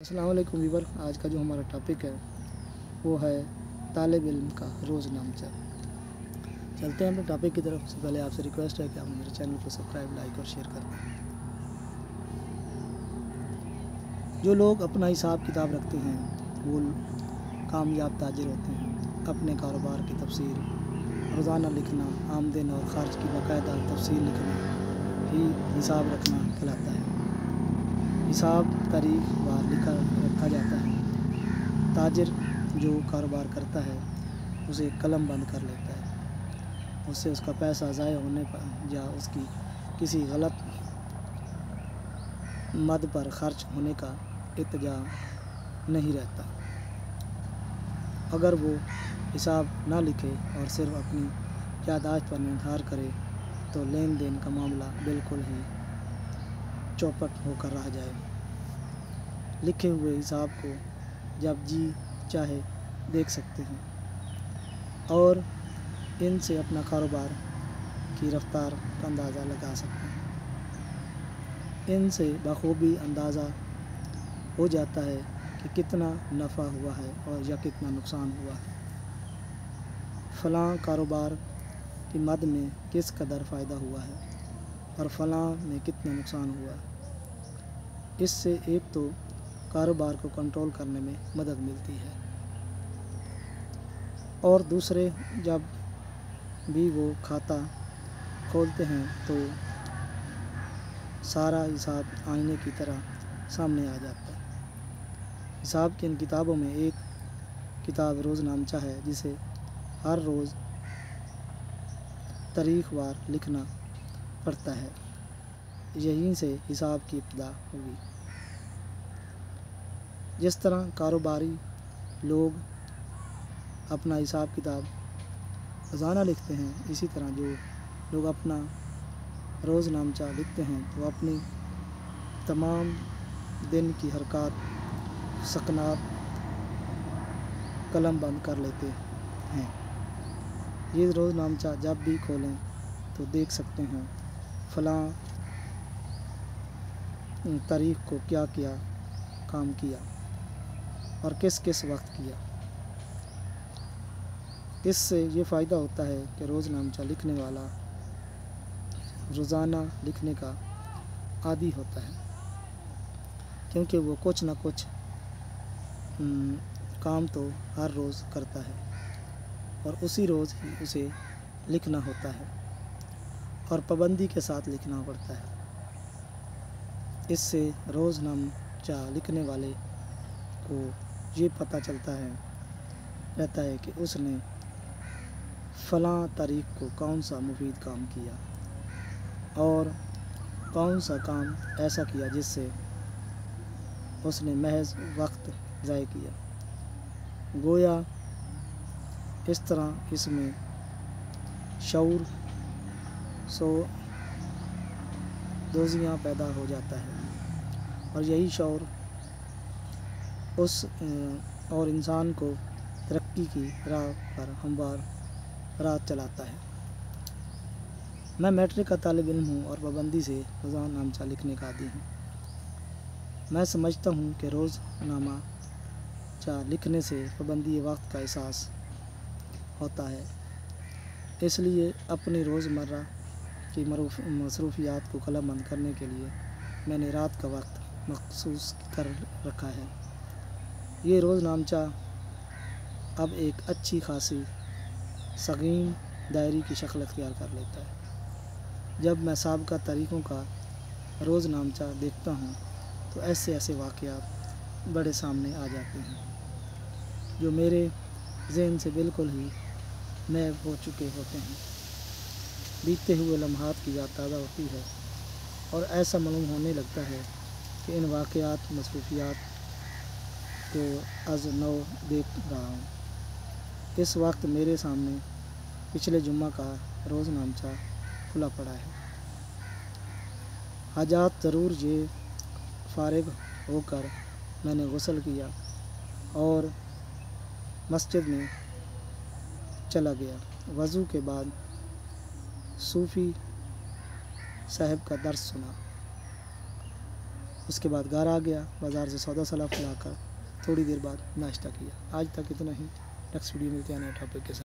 अस्सलाम वालेकुम वीवर। आज का जो हमारा टॉपिक है वो है तालिब इल्म का रोज़ नामचा। चलते हैं अपने टॉपिक की तरफ। सबसे पहले आपसे रिक्वेस्ट है कि आप मेरे चैनल को सब्सक्राइब, लाइक और शेयर कर दें। जो लोग अपना हिसाब किताब रखते हैं वो कामयाब ताजिर होते हैं। अपने कारोबार की तफसीर, रोज़ाना लिखना, आमदन और ख़र्च की बाकायदा तफसीर लिखना ही हिसाब रखना कहलाता है। हिसाब तारीख वार लिखा रखा जाता है। ताजिर जो कारोबार करता है उसे कलम बंद कर लेता है। उससे उसका पैसा ज़ाया होने पर या उसकी किसी गलत मद पर खर्च होने का इत्तेजा नहीं रहता। अगर वो हिसाब ना लिखे और सिर्फ अपनी याददाश्त पर निर्भर करे तो लेन देन का मामला बिल्कुल ही चौपट होकर रह जाए। लिखे हुए हिसाब को जब जी चाहे देख सकते हैं और इनसे अपना कारोबार की रफ्तार का अंदाज़ा लगा सकते हैं। इनसे बखूबी अंदाज़ा हो जाता है कि कितना नफ़ा हुआ है और या कितना नुकसान हुआ है। फ़लाँ कारोबार की मद में किस कदर फ़ायदा हुआ है और फ़लाँ में कितना नुकसान हुआ है। इससे एक तो कारोबार को कंट्रोल करने में मदद मिलती है और दूसरे जब भी वो खाता खोलते हैं तो सारा हिसाब आईने की तरह सामने आ जाता है। हिसाब की इन किताबों में एक किताब रोज़ नामचा है जिसे हर रोज़ तारीख वार लिखना पड़ता है। यहीं से हिसाब की इब्तिदा हुई। जिस तरह कारोबारी लोग अपना हिसाब किताब रोज़ाना लिखते हैं, इसी तरह जो लोग अपना रोज़ नामचा लिखते हैं वो अपनी तमाम दिन की हरकत सकनात कलम बंद कर लेते हैं। ये रोज़ नामचा जब भी खोलें तो देख सकते हैं फ़लाँ तारीख़ को क्या क्या काम किया और किस किस वक्त किया। इससे ये फ़ायदा होता है कि रोज़ नामचा लिखने वाला रोज़ाना लिखने का आदी होता है, क्योंकि वो कुछ ना कुछ काम तो हर रोज़ करता है और उसी रोज़ ही उसे लिखना होता है और पाबंदी के साथ लिखना पड़ता है। इससे रोज़ नामचा लिखने वाले को ये पता चलता रहता है कि उसने फ़लाँ तारीख़ को कौन सा मुफीद काम किया और कौन सा काम ऐसा किया जिससे उसने महज वक्त ज़ाय किया। गोया इस तरह इसमें शऊर दोजियाँ पैदा हो जाता है और यही शऊर उस और इंसान को तरक्की की राह पर हमवार राह चलाता है। मैं मैट्रिक का तालिब इल्म हूँ और पाबंदी से रोज़ाना नामचा लिखने का आदी हूँ। मैं समझता हूँ कि रोज़नामा चा लिखने से पाबंदी वक्त का एहसास होता है। इसलिए अपनी रोज़मर्रा की मसरूफियात को कलमबंद करने के लिए मैंने रात का वक्त मखसूस कर रखा है। ये रोज़ नामचा अब एक अच्छी खासी सगीन डायरी की शक्ल अख्तियार कर लेता है। जब मैं साबिक़ा तारीख़ों का रोज़ नामचा देखता हूँ तो ऐसे ऐसे वाक़यात बड़े सामने आ जाते हैं जो मेरे ज़हन से बिल्कुल ही नैब हो चुके होते हैं। बीतते हुए लम्हात की याद ताज़ा होती है और ऐसा मालूम होने लगता है कि इन वाक़यात मसरूफियात को अज़ नौ देख रहा हूँ। इस वक्त मेरे सामने पिछले जुम्मा का रोज़ नामचा खुला पड़ा है। हाजात ज़रूर ये फ़ारिग होकर मैंने गुस्ल किया और मस्जिद में चला गया। वज़ू के बाद सूफ़ी साहब का दर्स सुना। اس کے بعد گھر آ گیا، بازار سے سودا سلاف لا کر تھوڑی دیر بعد ناشتہ کیا۔ آج تک اتنا ہی، نیکسٹ ویڈیو ملتے ہیں نئے ٹاپک کے ساتھ۔